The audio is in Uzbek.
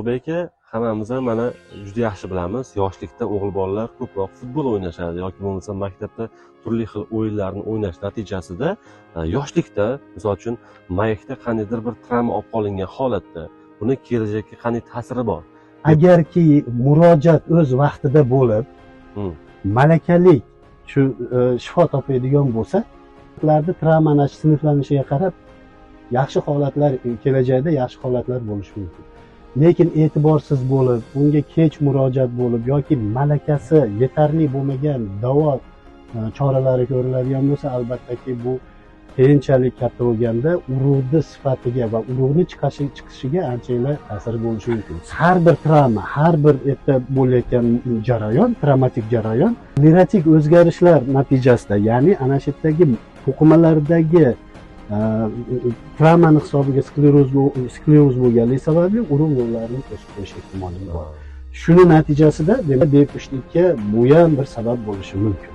ulug'bek aka, hammamiz ham mana juda yaxshi bilamiz, yoshlikda o'g'il bolalar ko'proq futbol o'ynashadi yoki bo'lmasa maktabda turli xil o'yinlarni o'ynash natijasida yoshlikda, misol uchun mayakda qandaydir bir travma olib qolingan holatda buni kelajakka qanday ta'siri bor? Agarki murojaat o'z vaqtida bo'lib, malakali shu shifo topadigan bo'lsa, travma sinflanishiga qarab yaxshi holatlar, kelajakda yaxshi holatlar bo'lishi mumkin. Lekin e'tiborsiz bo'lib, unga kech murojaat bo'lib yoki malakasi yetarli bo'lmagan davo choralari ko'riladigan bo'lsa, albattaki bu keyinchalik katta bo'lganda urug'ni sifatiga va urug'ni chiqishiga anchagina ta'sir bo'lishi mumkin. Har bir travma, har bir erta bo'layotgan jarayon, travmatik jarayon, neyrotik o'zgarishlar natijasida, ya'ni ana shu yerdagi to'qimalardagi travmani hisobiga skleroz bo'lganligi sababli urug' yo'llarini to'sib qo'yish ehtimoli bor. Shuni natijasida demak bepushtlikka bu ham bir sabab bo'lishi mumkin.